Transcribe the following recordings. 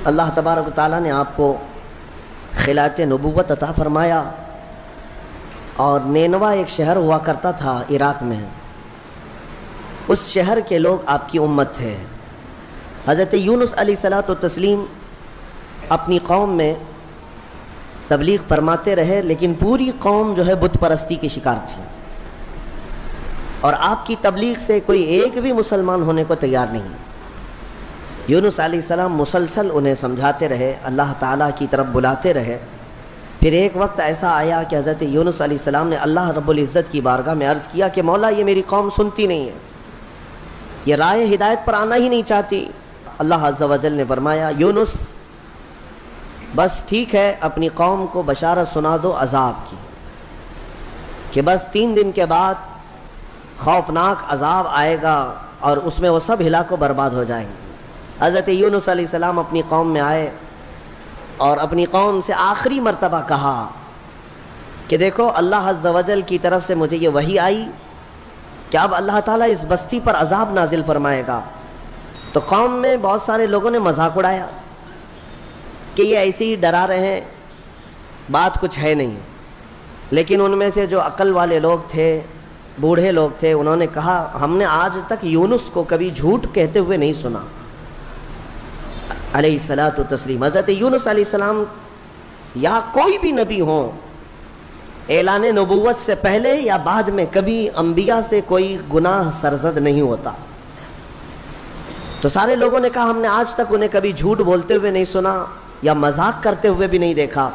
اللہ تبارک و تعالیٰ نے آپ کو خلافت نبوت عطا فرمایا، اور نینوا ایک شہر ہوا کرتا تھا عراق میں، اس شہر کے لوگ آپ کی امت تھے۔ حضرت یونس علیہ الصلوۃ والتسلیم اپنی قوم میں تبلیغ فرماتے رہے، لیکن پوری قوم جو ہے بت پرستی کی شکار تھی، اور آپ کی تبلیغ سے کوئی ایک بھی مسلمان ہونے کو تیار نہیں۔ یونس علیہ السلام مسلسل انہیں سمجھاتے رہے، اللہ تعالیٰ کی طرف بلاتے رہے۔ پھر ایک وقت ایسا آیا کہ حضرت یونس علیہ السلام نے اللہ رب العزت کی بارگاہ میں عرض کیا کہ مولا، یہ میری قوم سنتی نہیں ہے، یہ رائے ہدایت پر آنا ہی نہیں چاہتی۔ اللہ عز و جل نے فرمایا، یونس بس ٹھیک ہے، اپنی قوم کو بشارت سنا دو عذاب کی، کہ بس 3 دن کے بعد خوفناک عذاب آئے گا اور اس میں وہ سب ہلاک و برباد ہو جائیں گے۔ حضرت یونس علیہ السلام اپنی قوم میں آئے اور اپنی قوم سے آخری مرتبہ کہا کہ دیکھو، اللہ عز و جل کی طرف سے مجھے یہ وحی آئی کہ اب اللہ تعالیٰ اس بستی پر عذاب نازل فرمائے گا۔ تو قوم میں بہت سارے لوگوں نے مذاق اڑایا کہ یہ ایسے ہی ڈرا رہے ہیں، بات کچھ ہے نہیں۔ لیکن ان میں سے جو عقل والے لوگ تھے، بوڑھے لوگ تھے، انہوں نے کہا، ہم نے آج تک یونس کو کبھی جھوٹ کہتے ہوئے نہیں سنا علیہ الصلاۃ والتسلیم۔ حضرت یونس علیہ السلام یا کوئی بھی نبی ہوں، اعلان نبوت سے پہلے یا بعد میں کبھی انبیاء سے کوئی گناہ سرزد نہیں ہوتا۔ تو سارے لوگوں نے کہا، ہم نے آج تک انہیں کبھی جھوٹ بولتے ہوئے نہیں سنا یا مذاق کرتے ہوئے بھی نہیں دیکھا،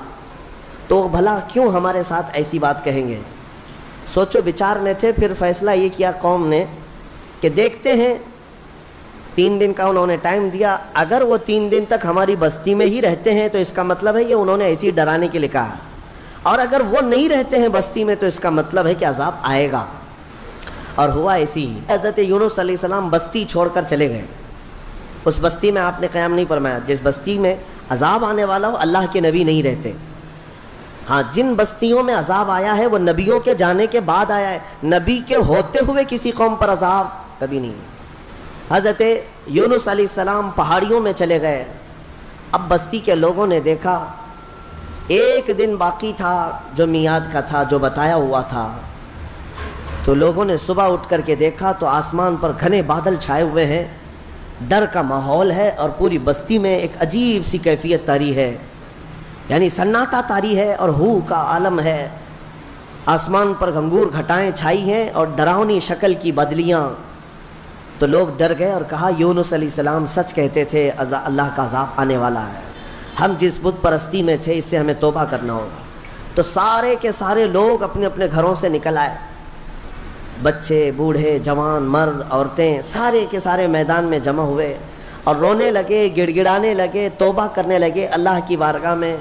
تو بھلا کیوں ہمارے ساتھ ایسی بات کہیں گے؟ سوچو بچار میں تھے۔ پھر فیصلہ یہ کیا قوم نے کہ دیکھتے ہیں، 3 دن کا انہوں نے ٹائم دیا، اگر وہ 3 دن تک ہماری بستی میں ہی رہتے ہیں تو اس کا مطلب ہے یہ انہوں نے ایسی ڈرانے کے لیے کہا، اور اگر وہ نہیں رہتے ہیں بستی میں تو اس کا مطلب ہے کہ عذاب آئے گا۔ اور ہوا ایسی ہی۔ حضرت یونس علیہ السلام بستی چھوڑ کر چلے گئے۔ اس بستی میں آپ نے قیام نہیں فرمایا۔ جس بستی میں عذاب آنے والا ہو، اللہ کے نبی نہیں رہتے۔ ہاں، جن بستیوں میں عذاب آیا ہے وہ نبیوں کے جانے کے بعد آیا ہے، نبی کے ہوتے ہوئے کسی قوم پر عذاب کبھی نہیں۔ حضرت یونس علیہ السلام پہاڑیوں میں چلے گئے۔ اب بستی کے لوگوں نے دیکھا 1 دن باقی تھا جو میعاد کا تھا، جو بتایا ہوا تھا۔ تو لوگوں نے صبح اٹھ کر کے دیکھا تو آسمان پر گھنے بادل چھائے ہوئے ہیں، ڈر کا ماحول ہے، اور پوری بستی میں ایک عجیب سی کیفیت طاری ہے، یعنی سناٹا طاری ہے اور ہو کا عالم ہے۔ آسمان پر گھنگور گھٹائیں چھائی ہیں اور ڈراؤنی شکل کی بدلیاں۔ تو لوگ ڈر گئے اور کہا، یونس علیہ السلام سچ کہتے تھے، اللہ کا عذاب آنے والا ہے، ہم جس بت پرستی میں تھے اس سے ہمیں توبہ کرنا ہوگا۔ تو سارے کے سارے لوگ اپنے اپنے گھروں سے نکل آئے، بچے، بوڑھے، جوان، مرد، عورتیں، سارے کے سارے میدان میں جمع ہوئے اور رونے لگے، گڑ گڑانے لگے، توبہ کرنے لگے اللہ کی بارگاہ میں۔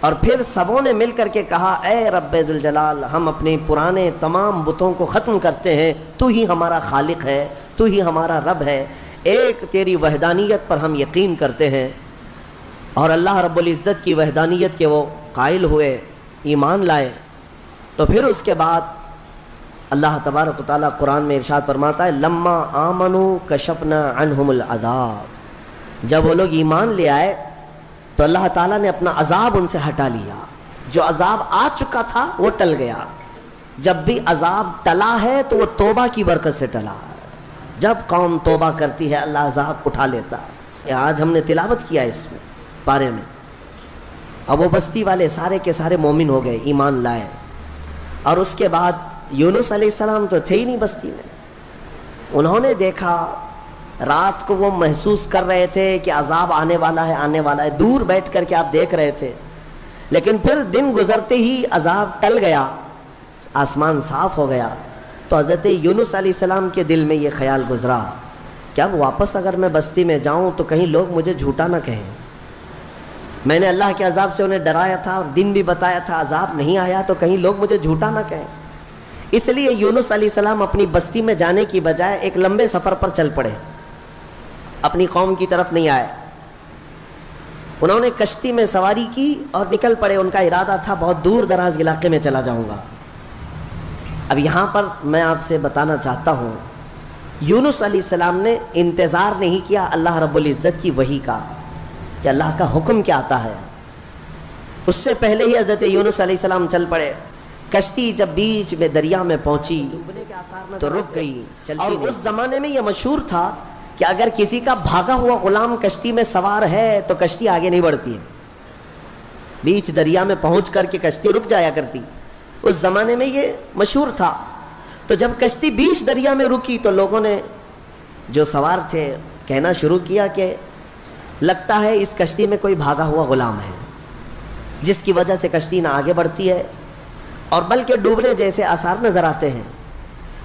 اور پھر سبوں نے مل کر کے کہا، اے رب ذوالجلال، ہم اپنے پرانے تمام بتوں کو ختم کرتے ہیں، تو ہی ہمارا خالق ہے، تو ہی ہمارا رب ہے، ایک تیری وحدانیت پر ہم یقین کرتے ہیں۔ اور اللہ رب العزت کی وحدانیت کے وہ قائل ہوئے، ایمان لائے۔ تو پھر اس کے بعد اللہ تبارک و تعالیٰ قرآن میں ارشاد فرماتا ہے، لما آمنوا کشفنا عنہم العذاب، جب وہ لوگ ایمان لے آئے تو اللہ تعالیٰ نے اپنا عذاب ان سے ہٹا لیا۔ جو عذاب آ چکا تھا وہ ٹل گیا۔ جب بھی عذاب ٹلا ہے تو وہ توبہ کی برکت سے ٹلا ہے۔ جب قوم توبہ کرتی ہے اللہ عذاب اٹھا لیتا ہے۔ آج ہم نے تلاوت کیا اس میں پارے میں۔ اب وہ بستی والے سارے کے سارے مومن ہو گئے، ایمان لائے۔ اور اس کے بعد یونس علیہ السلام تو تھے ہی نہیں بستی میں۔ انہوں نے دیکھا، رات کو وہ محسوس کر رہے تھے کہ عذاب آنے والا ہے، آنے والا ہے، دور بیٹھ کر کے آپ دیکھ رہے تھے، لیکن پھر دن گزرتے ہی عذاب ٹل گیا، آسمان صاف ہو گیا۔ تو حضرت یونس علیہ السلام کے دل میں یہ خیال گزرا کہ اب واپس اگر میں بستی میں جاؤں تو کہیں لوگ مجھے جھوٹا نہ کہیں، میں نے اللہ کے عذاب سے انہیں ڈرایا تھا اور دن بھی بتایا تھا، عذاب نہیں آیا تو کہیں لوگ مجھے جھوٹا نہ کہیں۔ اس لیے یونس علیہ السلام اپنی بستی میں جانے کی بجائے ایک لمبے سفر پر چل پڑے، اپنی قوم کی طرف نہیں آئے۔ انہوں نے کشتی میں سواری کی اور نکل پڑے۔ ان کا ارادہ تھا بہت دور دراز علاقے میں چلا جاؤں گا۔ اب یہاں پر میں آپ سے بتانا چاہتا ہوں، یونس علیہ السلام نے انتظار نہیں کیا اللہ رب العزت کی وحی کا۔ کہ اللہ کا حکم کیا آتا ہے۔ اس سے پہلے ہی حضرت یونس علیہ السلام چل پڑے۔ کشتی جب بیچ میں دریا میں پہنچی تو رک گئی، اور اس زمانے میں یہ مشہور تھا کہ اگر کسی کا بھاگا ہوا غلام کشتی میں سوار ہے تو کشتی آگے نہیں بڑھتی ہے، بیچ دریا میں پہنچ کر کے کشتی رک جایا کرتی۔ اس زمانے میں یہ مشہور تھا۔ تو جب کشتی بیچ دریا میں رکی تو لوگوں نے جو سوار تھے کہنا شروع کیا کہ لگتا ہے اس کشتی میں کوئی بھاگا ہوا غلام ہے، جس کی وجہ سے کشتی نہ آگے بڑھتی ہے اور بلکہ ڈوبنے جیسے آثار نظر آتے ہیں۔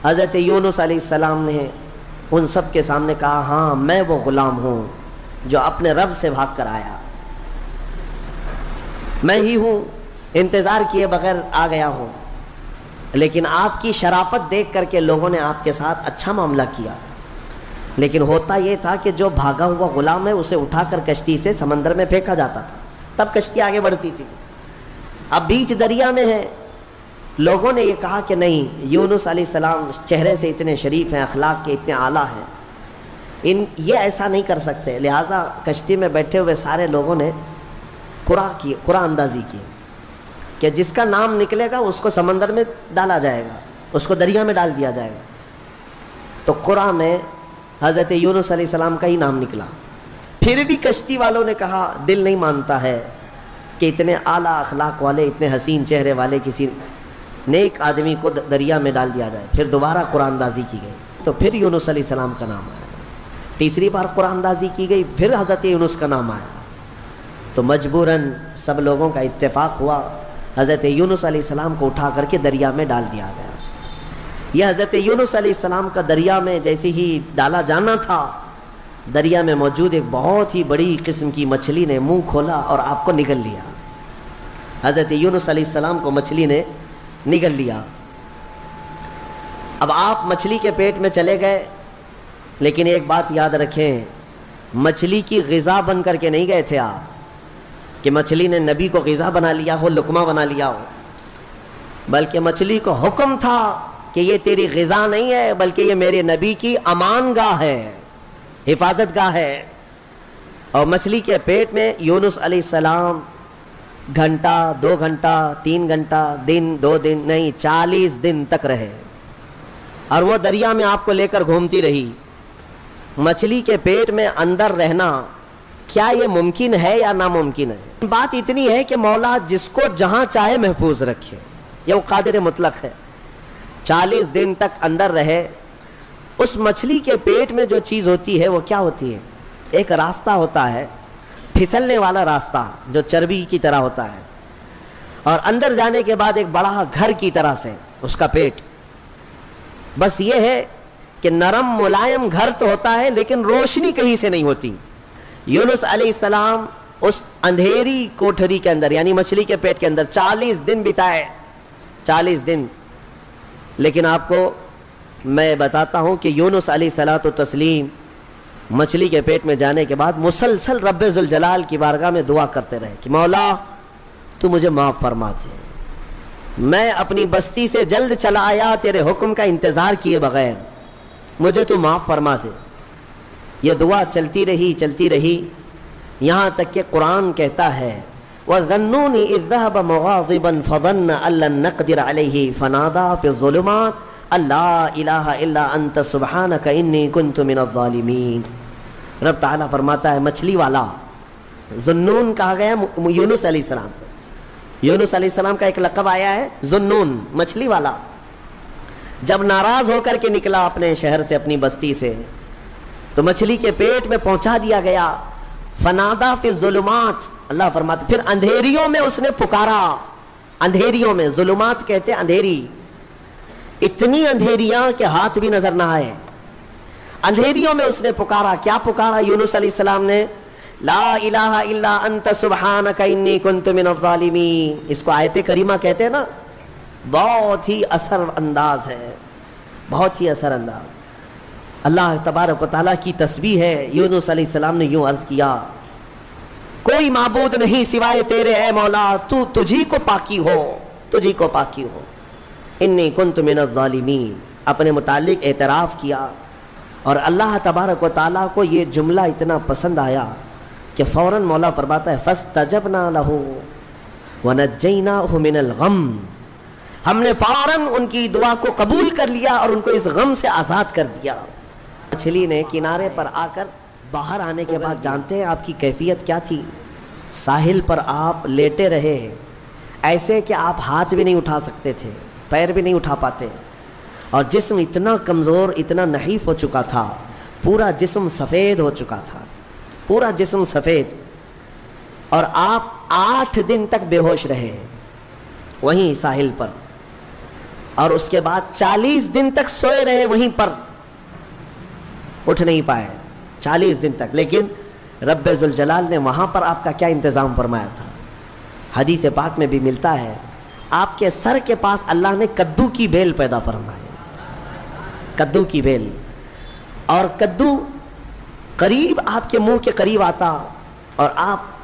حضرت یونس علیہ السلام نے ان سب کے سامنے کہا، ہاں میں وہ غلام ہوں جو اپنے رب سے بھاگ کر آیا، میں ہی ہوں، انتظار کیے بغیر آ گیا ہوں، لیکن آپ کی شرافت دیکھ کر کے لوگوں نے آپ کے ساتھ اچھا معاملہ کیا۔ لیکن ہوتا یہ تھا کہ جو بھاگا ہوا غلام ہے اسے اٹھا کر کشتی سے سمندر میں پھینکا جاتا تھا، تب کشتی آگے بڑھتی تھی۔ اب بیچ دریا میں ہے، لوگوں نے یہ کہا کہ نہیں، یونس علیہ السلام چہرے سے اتنے شریف ہیں، اخلاق کے اتنے اعلیٰ ہیں، یہ ایسا نہیں کر سکتے۔ لہٰذا کشتی میں بیٹھے ہوئے سارے لوگوں نے قرآن اندازی کی کہ جس کا نام نکلے گا اس کو سمندر میں ڈالا جائے گا، اس کو دریا میں ڈال دیا جائے گا۔ تو قرآن میں حضرت یونس علیہ السلام کا ہی نام نکلا۔ پھر بھی کشتی والوں نے کہا دل نہیں مانتا ہے کہ اتنے اعلیٰ اخلاق والے، اتنے حسین چہرے والے کسی نیک آدمی کو دریا میں ڈال دیا جائے۔ پھر دوبارہ قرآن اندازی کی گئی تو پھر یونس علیہ السلام کا نام آیا۔ تیسری بار قرآن اندازی کی گئی، پھر حضرت یونس کا نام آیا۔ تو مجبوراً سب لوگوں کا اتفاق ہوا، حضرت یونس علیہ السلام کو اٹھا کر کے دریا میں ڈال دیا گیا۔ یہ حضرت یونس علیہ السلام کا دریا میں جیسے ہی ڈالا جانا تھا، دریا میں موجود ایک بہت ہی بڑی قسم کی مچھلی نے منہ کھولا اور آپ کو نگل لیا۔ حضرت یونس علیہ السلام کو مچھلی نے نگل لیا۔ اب آپ مچھلی کے پیٹ میں چلے گئے، لیکن ایک بات یاد رکھیں، مچھلی کی غذا بن کر کے نہیں گئے تھے آپ کہ مچھلی نے نبی کو غذا بنا لیا ہو، لقمہ بنا لیا ہو، بلکہ مچھلی کو حکم تھا کہ یہ تیری غذا نہیں ہے، بلکہ یہ میرے نبی کی امان گاہ ہے، حفاظت گاہ ہے۔ اور مچھلی کے پیٹ میں یونس علیہ السلام گھنٹہ، 2 گھنٹہ، 3 گھنٹہ، دن، 2 دن نہیں، 40 دن تک رہے، اور وہ دریا میں آپ کو لے کر گھومتی رہی۔ مچھلی کے پیٹ میں اندر رہنا کیا یہ ممکن ہے یا ناممکن ہے؟ بات اتنی ہے کہ مولا جس کو جہاں چاہے محفوظ رکھے، یہ وہ قادر مطلق ہے۔ 40 دن تک اندر رہے۔ اس مچھلی کے پیٹ میں جو چیز ہوتی ہے وہ کیا ہوتی ہے؟ ایک راستہ ہوتا ہے، پھسلنے والا راستہ جو چربی کی طرح ہوتا ہے، اور اندر جانے کے بعد ایک بڑا گھر کی طرح سے اس کا پیٹ۔ بس یہ ہے کہ نرم ملائم گھر تو ہوتا ہے لیکن روشنی کہیں سے نہیں ہوتی۔ یونس علیہ السلام اس اندھیری کوٹھری کے اندر یعنی مچھلی کے پیٹ کے اندر 40 دن بتائے، 40 دن۔ لیکن آپ کو میں بتاتا ہوں کہ یونس علیہ الصلوۃ والتسلیم مچھلی کے پیٹ میں جانے کے بعد مسلسل رب ذوالجلال کی بارگاہ میں دعا کرتے رہے کہ مولا تو مجھے معاف فرما دے، میں اپنی بستی سے جلد چلا آیا تیرے حکم کا انتظار کیے بغیر، مجھے تو معاف فرما دے۔ یہ دعا چلتی رہی یہاں تک کہ قرآن کہتا ہے وَظَنُّونِ إِذْ ذَهَبَ مُغَاضِبًا فَظَنَّ أَن لَّن نَّقْدِرَ عَلَيْهِ فَنَادَىٰ فِي الظُّلُمَاتِ أَن لَّا إِلَٰهَ إِلَّا أَنتَ سُبْحَانَكَ إِنِّي كُنتُ مِنَ الظَّالِمِينَ۔ رب تعالیٰ فرماتا ہے مچھلی والا، ذنون کہا گیا یونس علیہ السلام، یونس علیہ السلام کا ایک لقب آیا ہے ذنون، مچھلی والا۔ جب ناراض ہو کر کے نکلا اپنے شہر سے، اپنی بستی سے، تو مچھلی کے پیٹ میں پہنچا دیا گیا۔ فنادا فی الظلمات، اللہ فرماتے پھر اندھیریوں میں اس نے پکارا، اندھیریوں میں، ظلمات کہتے اندھیری، اتنی اندھیریاں کہ ہاتھ بھی نظر نہ آئے، اندھیریوں میں اس نے پکارا۔ کیا پکارا یونس علیہ السلام نے؟ لا الہ الا انت سبحانک انی کنت من الظالمین۔ اس کو آیت کریمہ کہتے ہیں نا، بہت ہی اثر انداز ہے، بہت ہی اثر انداز۔ اللہ تبارک و تعالیٰ کی تسبیح ہے۔ یونس علیہ السلام نے یوں عرض کیا کوئی معبود نہیں سوائے تیرے اے مولا، تو تجھی کو پاکی ہو، تجھی کو پاکی ہو۔ انی کنت من الظالمین، اپنے متعلق اعتراف کیا۔ اور اللہ تبارک و تعالیٰ کو یہ جملہ اتنا پسند آیا کہ فوراً مولا فرماتا ہے فاستجبنا لہ ونجیناہ من الغم، ہم نے فوراً ان کی دعا کو قبول کر لیا اور ان کو اس غم سے آزاد کر دیا۔ مچھلی نے کنارے پر آ کر باہر آنے کے بعد جانتے ہیں آپ کی کیفیت کیا تھی؟ ساحل پر آپ لیٹے رہے ایسے کہ آپ ہاتھ بھی نہیں اٹھا سکتے تھے، پیر بھی نہیں اٹھا پاتے، اور جسم اتنا کمزور، اتنا نحیف ہو چکا تھا، پورا جسم سفید ہو چکا تھا، پورا جسم سفید، اور آپ 8 دن تک بے ہوش رہے وہیں ساحل پر، اور اس کے بعد 40 دن تک سوئے رہے وہیں پر، اٹھ نہیں پائے 40 دن تک۔ لیکن رب ذوالجلال نے وہاں پر آپ کا کیا انتظام فرمایا تھا؟ حدیث پاک میں بھی ملتا ہے آپ کے سر کے پاس اللہ نے کدو کی بیل پیدا فرمائی، کدو کی بیل، اور کدو قریب آپ کے منہ کے قریب آتا اور آپ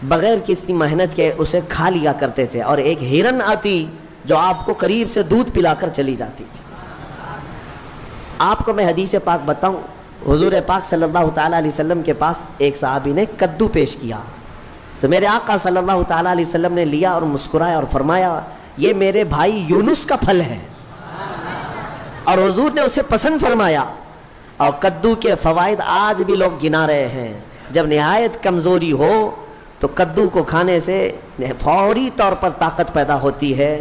بغیر کسی محنت کے اسے کھا لیا کرتے تھے، اور ایک ہرن آتی جو آپ کو قریب سے دودھ پلا کر چلی جاتی تھی۔ آپ کو میں حدیث پاک بتاؤں، حضور پاک صلی اللہ تعالیٰ علیہ وسلم کے پاس ایک صحابی نے کدو پیش کیا، تو میرے آقا صلی اللہ تعالیٰ علیہ وسلم نے لیا اور مسکرایا اور فرمایا یہ میرے بھائی یونس کا پھل ہے، اور حضور نے اسے پسند فرمایا۔ اور کدو کے فوائد آج بھی لوگ گنا رہے ہیں، جب نہایت کمزوری ہو تو کدو کو کھانے سے فوری طور پر طاقت پیدا ہوتی ہے،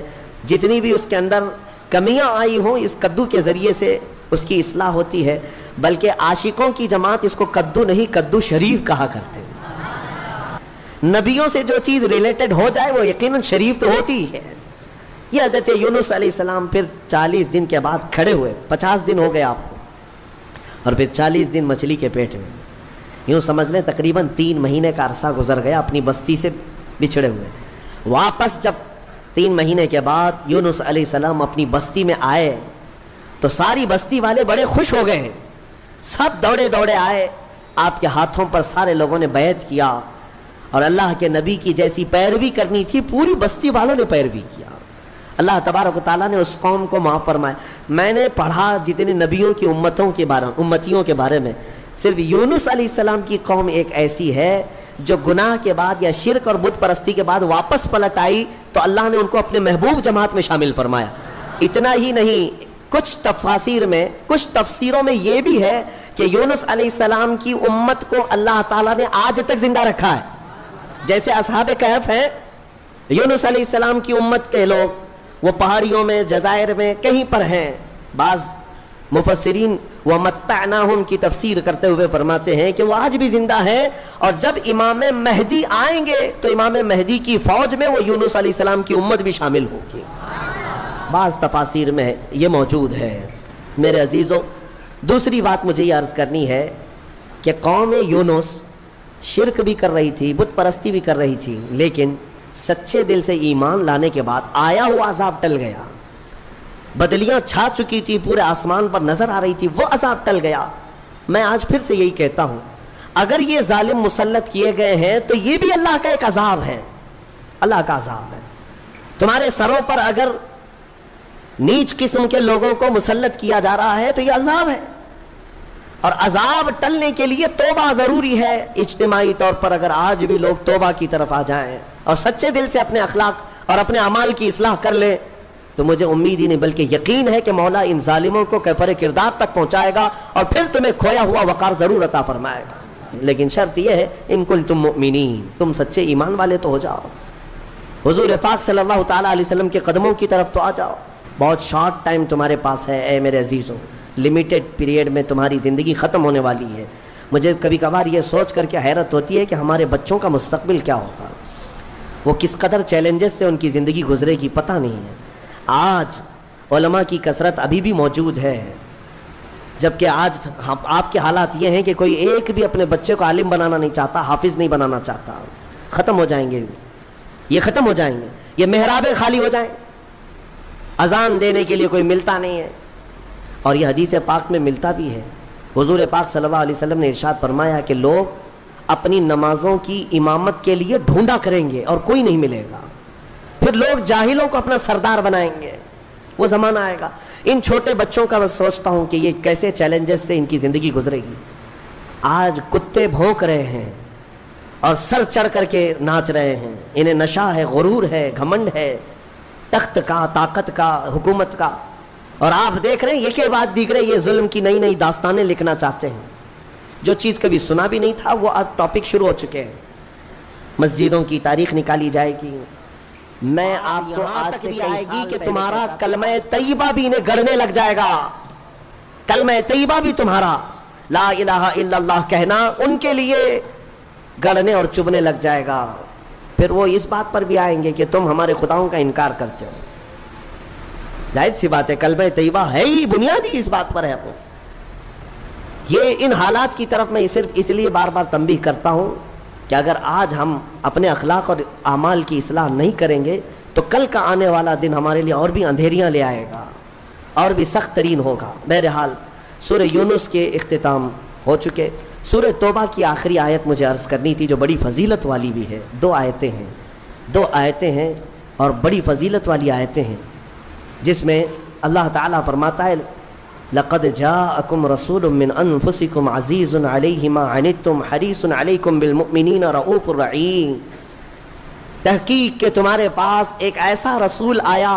جتنی بھی اس کے اندر کمیاں آئی ہوں اس کدو کے ذریعے سے اس کی اصلاح ہوتی ہے، بلکہ عاشقوں کی جماعت اس کو کدو نہیں کدو شریف کہا کرتے ہیں۔ نبیوں سے جو چیز ریلیٹڈ ہو جائے وہ یقیناً شریف تو ہوتی ہے۔ یہ حضرت یونس علیہ السلام پھر 40 دن کے بعد کھڑے ہوئے، 50 دن ہو گئے آپ کو، اور پھر 40 دن مچھلی کے پیٹ میں، یوں سمجھ لیں تقریباً 3 مہینے کا عرصہ گزر گیا اپنی بستی سے بچھڑے ہوئے۔ واپس جب 3 مہینے کے بعد یونس علیہ السلام اپنی بستی میں آئے تو ساری بستی والے بڑے خوش ہو گئے، سب دوڑے دوڑے آئے، آپ کے ہاتھوں پر سارے لوگوں نے بیعت کیا، اور اللہ کے نبی کی جیسی پیروی کرنی تھی پوری بستی والوں نے پیروی کیا۔ اللہ تبارک و تعالیٰ نے اس قوم کو معاف فرمایا۔ میں نے پڑھا جتنے نبیوں کی امتیوں کے بارے میں، صرف یونس علیہ السلام کی قوم ایک ایسی ہے جو گناہ کے بعد یا شرک اور بت پرستی کے بعد واپس پلٹ آئی تو اللہ نے ان کو اپنے محبوب جماعت میں شامل فرمایا۔ اتنا ہی نہیں، کچھ تفسیروں میں یہ بھی ہے کہ یونس علیہ السلام کی امت کو اللہ تعالیٰ نے آج تک زندہ رکھا ہے، جیسے اصحاب کہف ہیں، یونس علیہ السلام کی امت کے لوگ وہ پہاڑیوں میں، جزائر میں کہیں پر ہیں۔ بعض مفسرین وَمَتَّعْنَاهُمْ کی تفسیر کرتے ہوئے فرماتے ہیں کہ وہ آج بھی زندہ ہے، اور جب امام مہدی آئیں گے تو امام مہدی کی فوج میں وہ یونس علیہ السلام کی امت بھی شامل ہوگی۔ بعض تفاسیر میں یہ موجود ہے۔ میرے عزیزو، دوسری بات مجھے یہ عرض کرنی ہے کہ قوم یونس شرک بھی کر رہی تھی، بت پرستی بھی کر رہی تھی، لیکن سچے دل سے ایمان لانے کے بعد آیا ہوا عذاب ٹل گیا۔ بدلیاں چھا چکی تھی، پورے آسمان پر نظر آ رہی تھی، وہ عذاب ٹل گیا۔ میں آج پھر سے یہی کہتا ہوں، اگر یہ ظالم مسلط کیے گئے ہیں تو یہ بھی اللہ کا ایک عذاب ہے، اللہ کا عذاب ہے۔ تمہارے سروں پر اگر نیچ قسم کے لوگوں کو مسلط کیا جا رہا ہے تو یہ عذاب ہے، اور عذاب ٹلنے کے لیے توبہ ضروری ہے۔ اجتماعی طور پر اگر آج بھی لوگ توبہ کی طرف آ جائیں اور سچے دل سے اپنے اخلاق اور اپنے اعمال کی اصلاح کر لیں تو مجھے امید ہی نہیں بلکہ یقین ہے کہ مولا ان ظالموں کو کیفر کردار تک پہنچائے گا اور پھر تمہیں کھویا ہوا وقار ضرور عطا فرمائے گا۔ لیکن شرط یہ ہے ان کنتم مؤمنین، تم سچے ایمان والے تو ہو جاؤ، حضور پاک صلی اللہ تعالیٰ علیہ وسلم کے قدموں کی طرف تو آ جاؤ۔ بہت شارٹ ٹائم تمہارے پاس ہے اے میرے عزیزوں، لمیٹڈ پیریڈ میں تمہاری زندگی ختم ہونے والی ہے۔ مجھے کبھی کبھار یہ سوچ کر کے حیرت ہوتی ہے کہ ہمارے بچوں کا مستقبل کیا ہوگا، وہ کس قدر چیلنجز سے ان کی زندگی گزرے گی پتہ نہیں ہے۔ آج علماء کی کثرت ابھی بھی موجود ہے، جبکہ آج آپ کے حالات یہ ہیں کہ کوئی ایک بھی اپنے بچے کو عالم بنانا نہیں چاہتا، حافظ نہیں بنانا چاہتا۔ ختم ہو جائیں گے، یہ ختم ہو جائیں گے، یہ محرابیں خالی ہو جائیں، اذان دینے کے لیے کوئی ملتا نہیں ہے۔ اور یہ حدیث پاک میں ملتا بھی ہے، حضور پاک صلی اللہ علیہ وسلم نے ارشاد فرمایا کہ لوگ اپنی نمازوں کی امامت کے لیے ڈھونڈا کریں گے اور کوئی نہیں ملے گا، پھر لوگ جاہلوں کو اپنا سردار بنائیں گے، وہ زمانہ آئے گا۔ ان چھوٹے بچوں کا میں سوچتا ہوں کہ یہ کیسے چیلنجز سے ان کی زندگی گزرے گی۔ آج کتے بھونک رہے ہیں، اور سر چڑھ کر کے ناچ رہے ہیں. انہیں نشہ ہے، غرور ہے، گھمنڈ ہے تخت کا، طاقت کا، حکومت کا. اور آپ دیکھ رہے ہیں یہ کے بعد دیکھ رہے یہ ظلم کی نئی نئی داستانیں لکھنا چاہتے ہیں. جو چیز کبھی سنا بھی نہیں تھا وہ اب ٹاپک شروع ہو چکے ہیں. مسجدوں کی تاریخ نکالی جائے گی. میں آپ کو آج سے بھی آئے گی کہ تمہارا کلمہ طیبہ بھی انہیں گڑنے لگ جائے گا. کلمہ طیبہ بھی تمہارا لا الہ الا اللہ کہنا ان کے لیے گڑنے اور چبھنے لگ جائے گا. پھر وہ اس بات پر بھی آئیں گے کہ تم ہمارے خداؤں کا انکار کرتے ہو. ظاہر سی بات ہے کلمہ طیبہ ہے ہی بنیادی اس بات پر ہے. وہ یہ ان حالات کی طرف میں صرف اس لیے بار بار تنبیہ کرتا ہوں کہ اگر آج ہم اپنے اخلاق اور اعمال کی اصلاح نہیں کریں گے تو کل کا آنے والا دن ہمارے لیے اور بھی اندھیریاں لے آئے گا اور بھی سخت ترین ہوگا. بہرحال سورہ یونس کے اختتام ہو چکے. سورہ توبہ کی آخری آیت مجھے عرض کرنی تھی جو بڑی فضیلت والی بھی ہے. دو آیتیں ہیں اور بڑی فضیلت والی آیتیں ہیں جس میں اللہ تعالیٰ فرماتا ہے لقد جاءکم رسول من انفسکم عزیز علیہ ما عنتم حریص علیکم بالمؤمنین رؤوف رحیم. تحقیق کہ تمہارے پاس ایک ایسا رسول آیا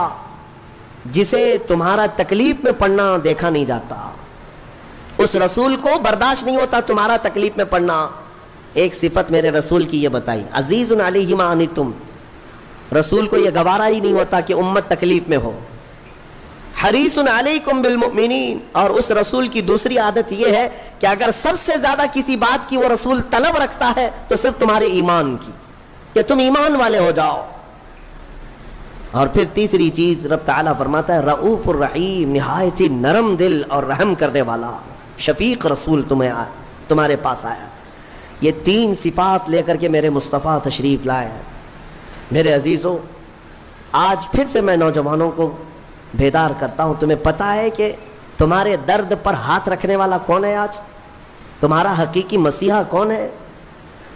جسے تمہارا تکلیف میں پڑنا دیکھا نہیں جاتا. اس رسول کو برداشت نہیں ہوتا تمہارا تکلیف میں پڑنا. ایک صفت میرے رسول کی یہ بتائی عزیز علیہ ما عنتم. رسول کو یہ گوارا ہی نہیں ہوتا کہ امت تکلیف میں ہو. حریص علیکم بالمؤمنین. اور اس رسول کی دوسری عادت یہ ہے کہ اگر سب سے زیادہ کسی بات کی وہ رسول طلب رکھتا ہے تو صرف تمہارے ایمان کی کہ تم ایمان والے ہو جاؤ. اور پھر تیسری چیز رب تعالیٰ فرماتا ہے رؤوف الرحیم نہایت نرم دل اور رحم کرنے والا شفیق رسول تمہارے پاس آیا. یہ تین صفات لے کر کے میرے مصطفیٰ تشریف لائے. میرے عزیزوں آج پھر سے میں نوجوانوں کو بیدار کرتا ہوں. تمہیں پتہ ہے کہ تمہارے درد پر ہاتھ رکھنے والا کون ہے؟ آج تمہارا حقیقی مسیحا کون ہے؟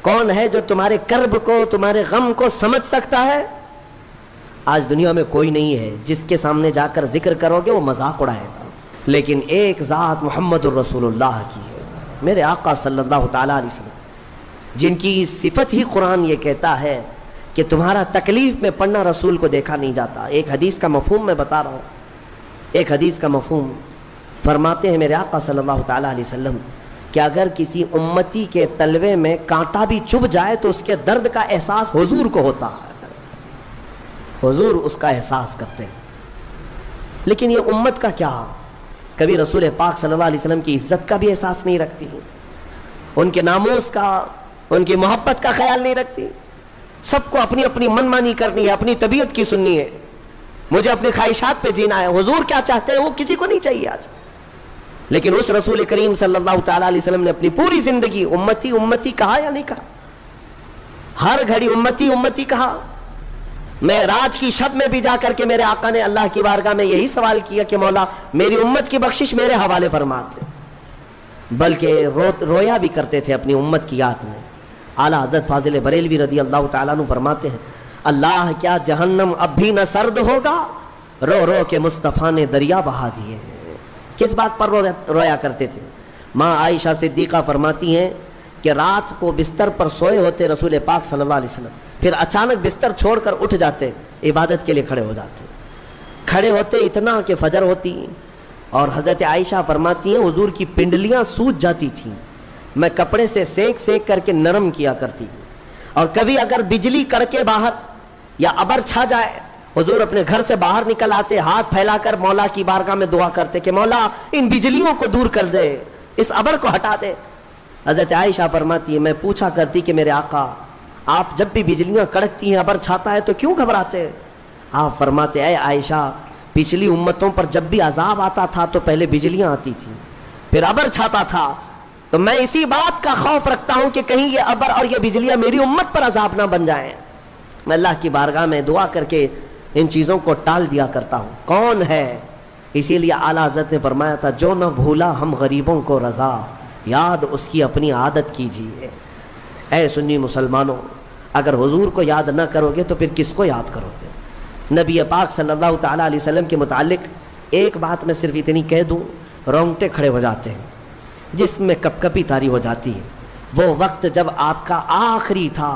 کون ہے جو تمہارے کرب کو تمہارے غم کو سمجھ سکتا ہے؟ آج دنیا میں کوئی نہیں ہے. جس کے سامنے جا کر ذکر کرو گے وہ مذاق اڑائے گا. لیکن ایک ذات محمد الرسول اللہ کی ہے میرے آقا صلی اللہ تعالیٰ علیہ وسلم جن کی صفت ہی قرآن یہ کہتا ہے کہ تمہارا تکلیف میں پڑنا رسول کو دیکھا نہیں جاتا. ایک حدیث کا مفہوم میں بتا رہا ہوں. ایک حدیث کا مفہوم فرماتے ہیں میرے آقا صلی اللہ تعالیٰ علیہ وسلم کہ اگر کسی امتی کے تلوے میں کانٹا بھی چبھ جائے تو اس کے درد کا احساس حضور کو ہوتا ہے. حضور اس کا احساس کرتے ہیں. لیکن یہ امت کا کیا؟ کبھی رسول پاک صلی اللہ علیہ وسلم کی عزت کا بھی احساس نہیں رکھتی, ان کے ناموس کا, ان کی محبت کا خیال نہیں رکھتی. سب کو اپنی اپنی من مانی کرنی ہے, اپنی طبیعت کی سننی ہے, مجھے اپنی خواہشات پہ جینا ہے. حضور کیا چاہتے ہیں وہ کسی کو نہیں چاہیے آج. لیکن اس رسول کریم صلی اللہ تعالیٰ علیہ وسلم نے اپنی پوری زندگی امتی امتی کہا یا نہیں کہا؟ ہر گھڑی امتی امتی کہا. معراج کی شب میں بھی جا کر کے میرے آقا نے اللہ کی بارگاہ میں یہی سوال کیا کہ مولا میری امت کی بخشش میرے حوالے فرماتے, بلکہ رویا بھی کرتے تھے اپنی امت کی یاد میں. اعلیٰ حضرت فاضل بریلوی رضی اللہ تعالیٰ عنہ فرماتے ہیں اللہ کیا جہنم اب بھی نہ سرد ہوگا, رو رو کے مصطفیٰ نے دریا بہا دیے. کس بات پر رویا کرتے تھے؟ ماں عائشہ صدیقہ فرماتی ہیں کہ رات کو بستر پر سوئے ہوتے رسول پاک صلی اللہ علیہ وسلم, پھر اچانک بستر چھوڑ کر اٹھ جاتے, عبادت کے لیے کھڑے ہو جاتے. کھڑے ہوتے اتنا کہ فجر ہوتی, اور حضرت عائشہ فرماتی ہیں حضور کی پنڈلیاں سوج جاتی تھیں, میں کپڑے سے سینک سینک کر کے نرم کیا کرتی. اور کبھی اگر بجلی کڑکے باہر یا ابر چھا جائے حضور اپنے گھر سے باہر نکل آتے, ہاتھ پھیلا کر مولا کی بارگاہ میں دعا کرتے کہ مولا ان بجلیوں کو دور کر دے, اس ابر کو ہٹا دے. حضرت عائشہ فرماتی ہے میں پوچھا کرتی کہ میرے آقا آپ جب بھی بجلیاں کڑکتی ہیں ابر چھاتا ہے تو کیوں گھبراتے؟ آپ فرماتے اے عائشہ پچھلی امتوں پر جب بھی عذاب آتا تھا تو پہلے بجلیاں آتی تھیں پھر ابر چھاتا تھا, تو میں اسی بات کا خوف رکھتا ہوں کہ کہیں یہ ابر اور یہ بجلیاں میری امت پر عذاب نہ بن جائیں. میں اللہ کی بارگاہ میں دعا کر کے ان چیزوں کو ٹال دیا کرتا ہوں. کون ہے؟ اسی لیے اعلیٰ حضرت نے فرمایا تھا جو نہ بھولا ہم غریبوں کو رضا, یاد اس کی اپنی عادت کیجیے. اے سنی مسلمانوں اگر حضور کو یاد نہ کرو گے تو پھر کس کو یاد کرو گے؟ نبی پاک صلی اللہ تعالیٰ علیہ وسلم کے متعلق ایک بات میں صرف اتنی کہہ دوں, رونگٹے کھڑے ہو جاتے ہیں, جس میں کپ کپی طاری ہو جاتی ہے وہ وقت جب آپ کا آخری تھا،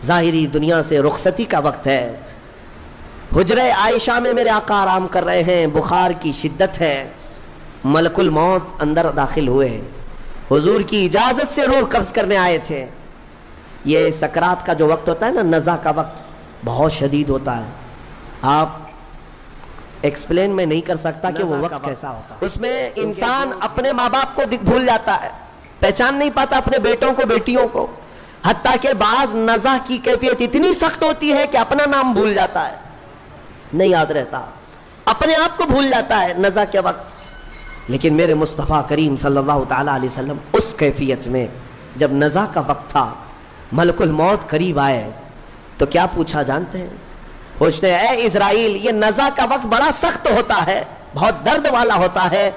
ظاہری دنیا سے رخصتی کا وقت ہے، حجرہ عائشہ میں میرے آقا آرام کر رہے ہیں، بخار کی شدت ہے، ملک الموت اندر داخل ہوئے، حضور کی اجازت سے روح قبض کرنے آئے تھے۔ یہ سکرات کا جو وقت ہوتا ہے نا، نزع کا وقت بہت شدید ہوتا ہے، آپ ایکسپلین میں نہیں کر سکتا کہ وہ وقت کیسا ہوتا ہے۔ اس میں انسان اپنے ماں باپ کو بھول جاتا ہے، پہچان نہیں پاتا اپنے بیٹوں کو بیٹیوں کو، حتیٰ کہ بعض نزع کی کیفیت اتنی سخت ہوتی ہے کہ اپنا نام بھول جاتا ہے، نہیں یاد رہتا، اپنے آپ کو بھول جاتا ہے نزع کے وقت۔ لیکن میرے مصطفیٰ کریم صلی اللہ تعالیٰ علیہ وسلم اس کیفیت میں جب نزع کا وقت تھا، ملک الموت قریب آئے تو کیا پوچھا جانتے ہیں؟ پوچھتے ہیں اے اسرائیل، یہ نزع کا وقت بڑا سخت ہوتا ہے، بہت درد والا ہوتا ہے،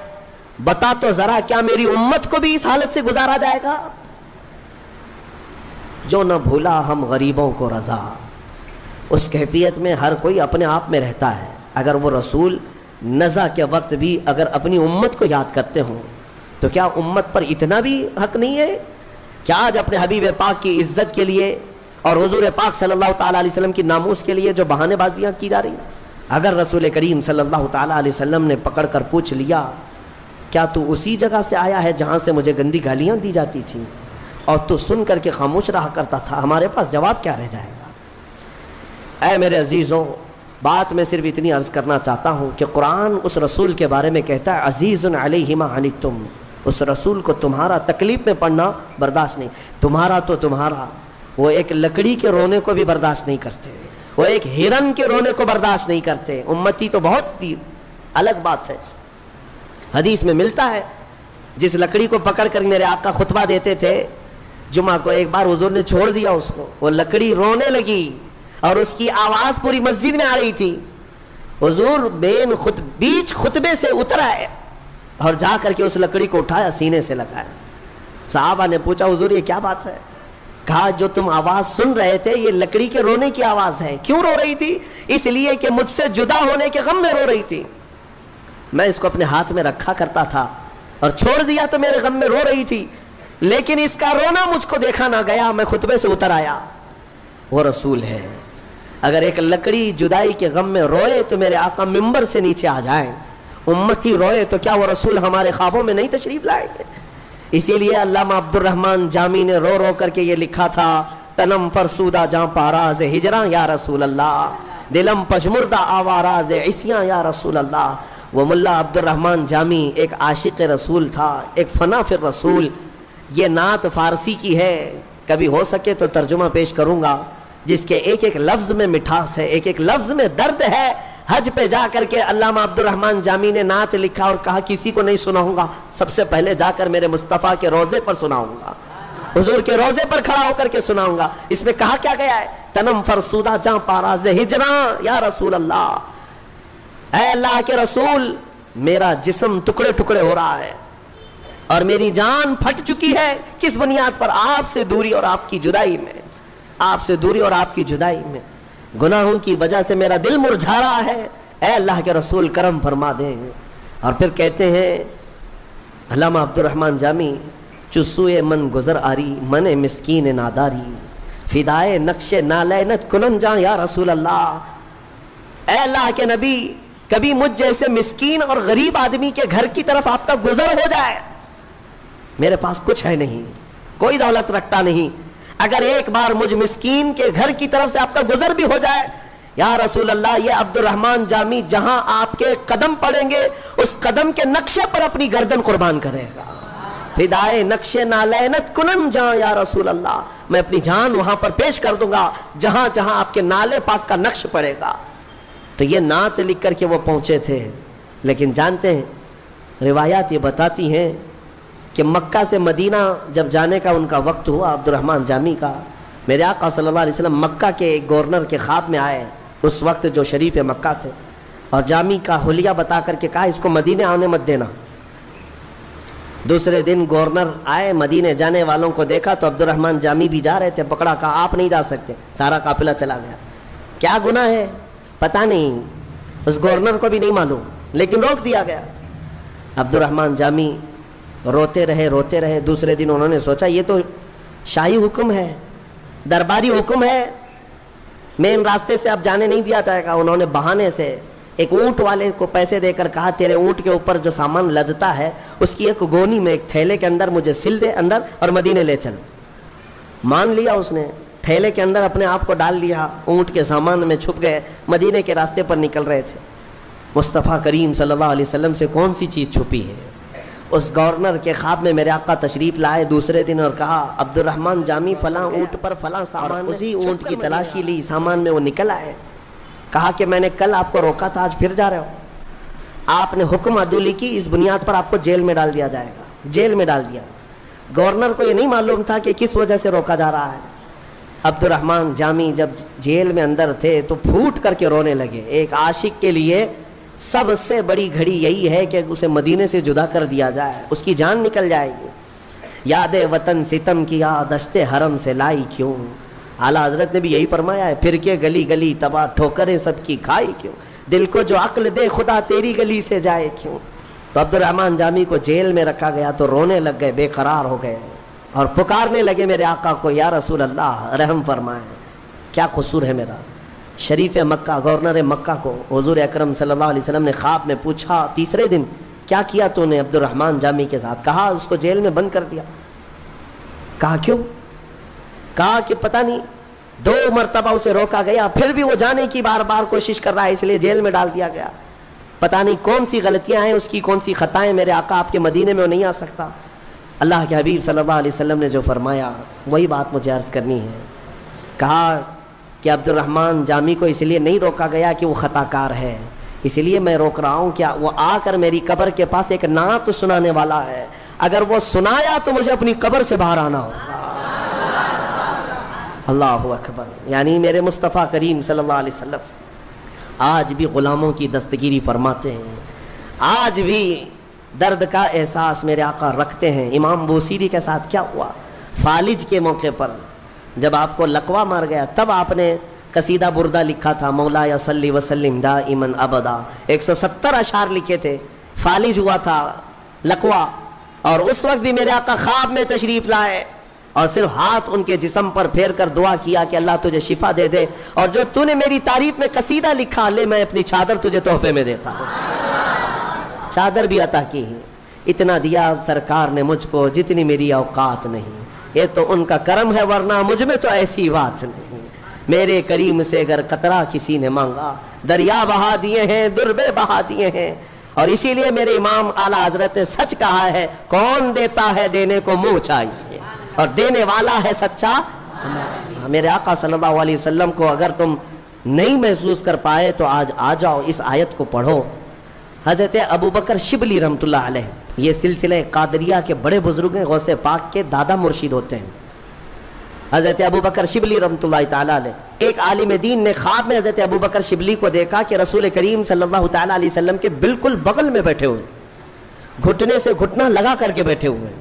بتا تو ذرا کیا میری امت کو بھی اس حالت سے گزارا جائے گا؟ جو نہ بھولا ہم غریبوں کو رضا۔ اس کیفیت میں ہر کوئی اپنے آپ میں رہتا ہے۔ اگر وہ رسول نزع کے وقت بھی اگر اپنی امت کو یاد کرتے ہوں تو کیا امت پر اتنا بھی حق نہیں ہے؟ کیا آج اپنے حبیب پاک کی عزت کے لیے اور حضور پاک صلی اللہ تعالیٰ علیہ وسلم کی ناموس کے لیے جو بہانے بازیاں کی جا رہی ہیں، اگر رسول کریم صلی اللہ تعالیٰ علیہ وسلم نے پکڑ کر پوچھ لیا کیا تو اسی جگہ سے آیا ہے جہاں سے مجھے گندی گالیاں دی جاتی تھیں اور تو سن کر کے خاموش رہا کرتا تھا، ہمارے پاس جواب کیا رہ جائے گا؟ اے میرے عزیزوں، بات میں صرف اتنی عرض کرنا چاہتا ہوں کہ قرآن اس رسول کے بارے میں کہتا ہے عزیز علیہ ما عنتم، اس رسول کو تمہارا تکلیف میں پڑنا برداشت نہیں، تمہارا تو تمہارا، وہ ایک لکڑی کے رونے کو بھی برداشت نہیں کرتے، وہ ایک ہرن کے رونے کو برداشت نہیں کرتے، امتی تو بہت الگ بات ہے۔ حدیث میں ملتا ہے جس لکڑی کو پکڑ کر میرے آقا خطبہ دیتے تھے جمعہ کو، ایک بار حضور نے چھوڑ دیا اس کو، وہ لکڑی رونے لگی اور اس کی آواز پوری مسجد میں آ رہی تھی، حضور بیچ خطبے سے اتر آئے اور جا کر کے اس لکڑی کو اٹھایا، سینے سے لگایا۔ صحابہ نے پوچھا حضور یہ کیا بات ہے؟ کہا جو تم آواز سن رہے تھے یہ لکڑی کے رونے کی آواز ہے۔ کیوں رو رہی تھی؟ اس لیے کہ مجھ سے جدا ہونے کے غم میں رو رہی تھی، میں اس کو اپنے ہاتھ میں رکھا کرتا تھا اور چھوڑ دیا تو میرے غم میں رو رہی تھی، لیکن اس کا رونا مجھ کو دیکھا نہ گیا، میں خطبے سے اتر آیا۔ وہ رسول ہے، اگر ایک لکڑی جدائی کے غم میں روئے تو میرے آقا ممبر سے نیچے آ جائیں، امتی روئے تو کیا وہ رسول ہمارے خوابوں میں نہیں تشریف لائیں گے؟ اسی لیے علامہ عبد الرحمن جامی نے رو رو کر کے یہ لکھا تھا، تنم فرسودہ جاں پاراز ہجراں یا رسول اللہ، دلم پشمردہ آواراز عصیاں یا رسول اللہ۔ وہ ملا عبد الرحمن جامی ایک عاشق رسول تھا، ایک فنا فی الرسول۔ یہ نعت فارسی کی ہے، کبھی ہو سکے تو ترجمہ پیش کروں گا، جس کے ایک ایک لفظ میں مٹھاس ہے، ایک ایک لفظ میں درد ہے۔ حج پہ جا کر کے علامہ عبد الرحمن جامی نے نعت لکھا اور کہا کسی کو نہیں سناؤں گا، سب سے پہلے جا کر میرے مصطفیٰ کے روضے پر سناؤں گا، حضور کے روضے پر کھڑا ہو کر کے سناؤں گا۔ اس میں کہا کیا گیا ہے؟ تنم فرسودہ جاں پاراز ہجراں یا رسول اللہ، اے اللہ کے رسول میرا جسم ٹکڑے ٹکڑے ہو رہا ہے اور میری جان پھٹ چکی ہے، کس بنیاد پر؟ آپ سے دوری اور آپ کی جدائی میں، آپ سے دوری اور آپ کی جدائی میں، گناہوں کی وجہ سے میرا دل مرجھا رہا ہے، اے اللہ کے رسول کرم فرما دیں۔ اور پھر کہتے ہیں علامہ عبد الرحمن جامی، چسوئے من گزر آری من مسکین ناداری، فدائے نقش نالینت کنن جاں یا رسول اللہ، اے اللہ کے نبی کبھی مجھ جیسے مسکین اور غریب آدمی کے گھر کی طرف آپ کا گزر ہو جائے، میرے پاس کچھ ہے نہیں، کوئی دولت رکھتا نہیں، اگر ایک بار مجھ مسکین کے گھر کی طرف سے آپ کا گزر بھی ہو جائے یا رسول اللہ، یہ عبد الرحمن جامی جہاں آپ کے قدم پڑیں گے اس قدم کے نقشے پر اپنی گردن قربان کرے گا، فدائے نقش نالینت کنن جاں یا رسول اللہ، میں اپنی جان وہاں پر پیش کر دوں گا جہاں جہاں آپ کے نالے پاک کا نقش پڑے گا۔ تو یہ نعت لکھ کر کے وہ پہنچے تھے، لیکن جانتے ہیں روایات یہ بتاتی ہیں کہ مکہ سے مدینہ جب جانے کا ان کا وقت ہوا عبد الرحمن جامی کا، میرے آقا صلی اللہ علیہ وسلم مکہ کے ایک گورنر کے خواب میں آئے اس وقت جو شریف مکہ تھے، اور جامی کا حلیہ بتا کر کے کہا اس کو مدینے آنے مت دینا۔ دوسرے دن گورنر آئے، مدینے جانے والوں کو دیکھا تو عبد الرحمن جامی بھی جا رہے تھے، پکڑا، کہا آپ نہیں جا سکتے، سارا قافلہ چلا گیا۔ کیا گناہ ہے پتہ نہیں، اس گورنر کو بھی نہیں معلوم، لیکن روک دیا گیا۔ عبد الرحمن جامی روتے رہے. دوسرے دن انہوں نے سوچا یہ تو شاہی حکم ہے, درباری حکم ہے, مین راستے سے اب جانے نہیں دیا جائے گا. انہوں نے بہانے سے ایک اونٹ والے کو پیسے دے کر کہا تیرے اونٹ کے اوپر جو سامان لدتا ہے اس کی ایک گونی میں ایک تھیلے کے اندر مجھے سل دے اندر اور مدینے لے چل. مان لیا اس نے, تھیلے کے اندر اپنے آپ کو ڈال لیا, اونٹ کے سامان میں چھپ گئے, مدینے کے راستے پر نکل رہے تھے. مصطفیٰ کریم صلی اللہ علیہ وسلم سے کون سی چیز چھپی ہے؟ اس گورنر کے خواب میں میرے آقا تشریف لائے دوسرے دن اور کہا عبد الرحمن جامی فلاں اونٹ پر فلاں سامان, اسی اونٹ کی تلاشی لی, سامان میں وہ نکل آئے. کہا کہ میں نے کل آپ کو روکا تھا, آج پھر جا رہے ہو. آپ نے حکم عدولی کی, اس بنیاد پر آپ کو جیل میں ڈال دیا جائے گا. جیل میں ڈال دیا. گورنر کو یہ نہیں معلوم تھا کہ کس وجہ سے روکا جا رہا ہے. عبد الرحمن جامی جب جیل میں اندر تھے تو پھوٹ کر کے رونے لگے. ایک عاشق کے لیے سب سے بڑی گھڑی یہی ہے کہ اسے مدینے سے جدا کر دیا جائے, اس کی جان نکل جائے گی. یاد وطن ستم کیا دشت حرم سے لائی کیوں, اعلیٰ حضرت نے بھی یہی فرمایا ہے, پھر کے گلی گلی تباہ ٹھوکریں سب کی کھائی کیوں, دل کو جو عقل دے خدا تیری گلی سے جائے کیوں. تو عبد الرحمن جامی کو جیل میں رکھا گیا تو رونے لگ گئے, بے قرار ہو گئے اور پکارنے لگے میرے آقا کو, یا رسول اللہ رحم فرمائیں, کیا قصور ہے میرا. شریف مکہ گورنر مکہ کو حضور اکرم صلی اللہ علیہ وسلم نے خواب میں پوچھا تیسرے دن کیا کیا تو نے عبد الرحمن جامی کے ساتھ؟ کہا اس کو جیل میں بند کر دیا. کہا کیوں؟ کہا کہ پتہ نہیں 2 مرتبہ اسے روکا گیا, پھر بھی وہ جانے کی بار بار کوشش کر رہا ہے, اس لیے جیل میں ڈال دیا گیا. پتہ نہیں کون سی غلطیاں ہیں اس کی, کون سی خطائیں. میرے آقا آپ کے مدینے میں وہ نہیں آ سکتا. اللہ کے حبیب صلی اللہ علیہ وسلم نے جو فرمایا وہی بات مجھے عرض کرنی ہے. کہا کہ عبد الرحمن جامی کو اس لیے نہیں روکا گیا کہ وہ خطا کار ہے, اس لیے میں روک رہا ہوں کیا وہ آ کر میری قبر کے پاس ایک نعت سنانے والا ہے, اگر وہ سنایا تو مجھے اپنی قبر سے باہر آنا ہوگا. اللہ اکبر. یعنی میرے مصطفیٰ کریم صلی اللہ علیہ وسلم آج بھی غلاموں کی دستگیری فرماتے ہیں, آج بھی درد کا احساس میرے آقا رکھتے ہیں. امام بوسیری کے ساتھ کیا ہوا؟ فالج کے موقع پر جب آپ کو لقوا مار گیا تب آپ نے قصیدہ بردہ لکھا تھا, مولا یا صلی وسلم دائما ابدا. 170 اشعار لکھے تھے. فالج ہوا تھا لقوا, اور اس وقت بھی میرے آقا خواب میں تشریف لائے اور صرف ہاتھ ان کے جسم پر پھیر کر دعا کیا کہ اللہ تجھے شفا دے دے, اور جو تو نے میری تعریف میں قصیدہ لکھا لے میں اپنی چادر تجھے تحفے میں دیتا ہوں. چادر بھی عطا کی ہے. اتنا دیا سرکار نے مجھ کو جتنی میری اوقات نہیں, یہ تو ان کا کرم ہے ورنہ مجھ میں تو ایسی بات نہیں. میرے کریم سے اگر قطرہ کسی نے مانگا دریا بہا دیے ہیں, دربے بہا دیے ہیں. اور اسی لیے میرے امام اعلیٰ حضرت نے سچ کہا ہے, کون دیتا ہے دینے کو منہ چاہیے, اور دینے والا ہے سچا. میرے آقا صلی اللہ علیہ وسلم کو اگر تم نہیں محسوس کر پائے تو آج آ جاؤ, اس آیت کو پڑھو. حضرت ابو بکر شبلی رحمۃ اللہ علیہ, یہ سلسلہ قادریہ کے بڑے بزرگ ہیں, غوث پاک کے دادا مرشد ہوتے ہیں. حضرت ابو بکر شبلی رحمۃ اللہ تعالیٰ علیہ, ایک عالم دین نے خواب میں حضرت ابو بکر شبلی کو دیکھا کہ رسول کریم صلی اللہ تعالیٰ علیہ وسلم کے بالکل بغل میں بیٹھے ہوئے, گھٹنے سے گھٹنا لگا کر کے بیٹھے ہوئے.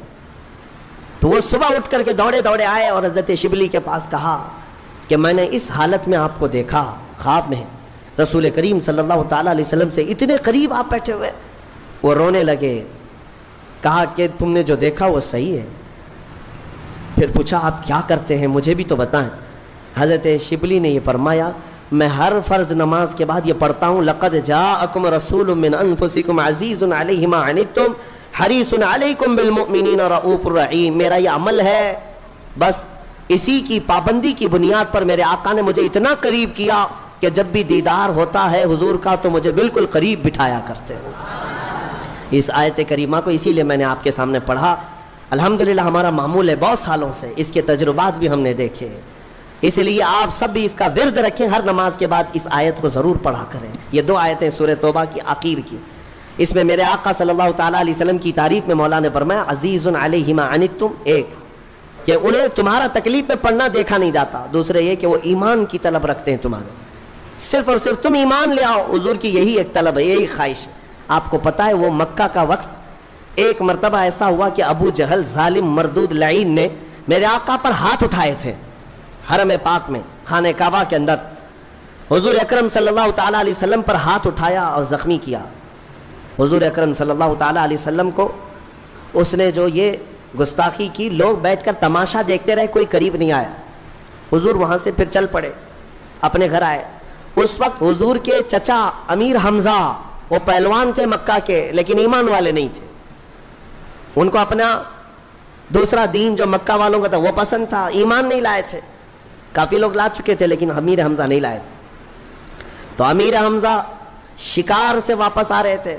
تو وہ صبح اٹھ کر کے دوڑے دوڑے آئے اور حضرت شبلی کے پاس کہا کہ میں نے اس حالت میں آپ کو دیکھا خواب میں, رسول کریم صلی اللہ تعالیٰ علیہ وسلم سے اتنے قریب آپ بیٹھے ہوئے. وہ رونے لگے. کہا کہ تم نے جو دیکھا وہ صحیح ہے؟ پھر پوچھا آپ کیا کرتے ہیں مجھے بھی تو بتائیں. حضرت شبلی نے یہ فرمایا, میں ہر فرض نماز کے بعد یہ پڑھتا ہوں, لقد جاءکم رسول من انفسکم عزیز علیہ ما عنتم حریص علیکم بالمؤمنین رؤوف الرحیم. میرا یہ عمل ہے, بس اسی کی پابندی کی بنیاد پر میرے آقا نے مجھے اتنا قریب کیا کہ جب بھی دیدار ہوتا ہے حضور کا تو مجھے بالکل قریب بٹھایا کرتے ہیں. اس آیت کریمہ کو اسی لیے میں نے آپ کے سامنے پڑھا. الحمدللہ ہمارا معمول ہے بہت سالوں سے, اس کے تجربات بھی ہم نے دیکھے, اس لیے آپ سب بھی اس کا ورد رکھیں, ہر نماز کے بعد اس آیت کو ضرور پڑھا کریں. یہ 2 آیتیں سورہ توبہ کی آخر کی, اس میں میرے آقا صلی اللہ تعالیٰ علیہ وسلم کی تعریف میں مولا نے فرمایا عزیز علیہ ما عنتم, ایک کہ انہیں تمہارا تکلیف میں پڑھنا دیکھا نہیں جاتا, دوسرے یہ کہ وہ ایمان کی طلب رکھتے ہیں تمہارے, صرف اور صرف تم ایمان لے آؤ. حضور کی یہی ایک طلب ہے, یہی خواہش. آپ کو پتہ ہے وہ مکہ کا وقت ایک مرتبہ ایسا ہوا کہ ابو جہل ظالم مردود لعین نے میرے آقا پر ہاتھ اٹھائے تھے حرم پاک میں, خانہ کعبہ کے اندر. حضور اکرم صلی اللہ تعالیٰ علیہ وسلم پر ہاتھ اٹھایا اور زخمی کیا. حضور اکرم صلی اللہ تعالیٰ علیہ وسلم کو اس نے جو یہ گستاخی کی، لوگ بیٹھ کر تماشا دیکھتے رہے، کوئی قریب نہیں آیا۔ حضور وہاں سے پھر چل پڑے، اپنے گھر آئے۔ اس وقت حضور کے چچا امیر حمزہ، وہ پہلوان تھے مکہ کے لیکن ایمان والے نہیں تھے، ان کو اپنا دوسرا دین جو مکہ والوں کا تھا وہ پسند تھا، ایمان نہیں لائے تھے۔ کافی لوگ لا چکے تھے لیکن امیر حمزہ نہیں لائے۔ تو امیر حمزہ شکار سے واپس آ رہے تھے،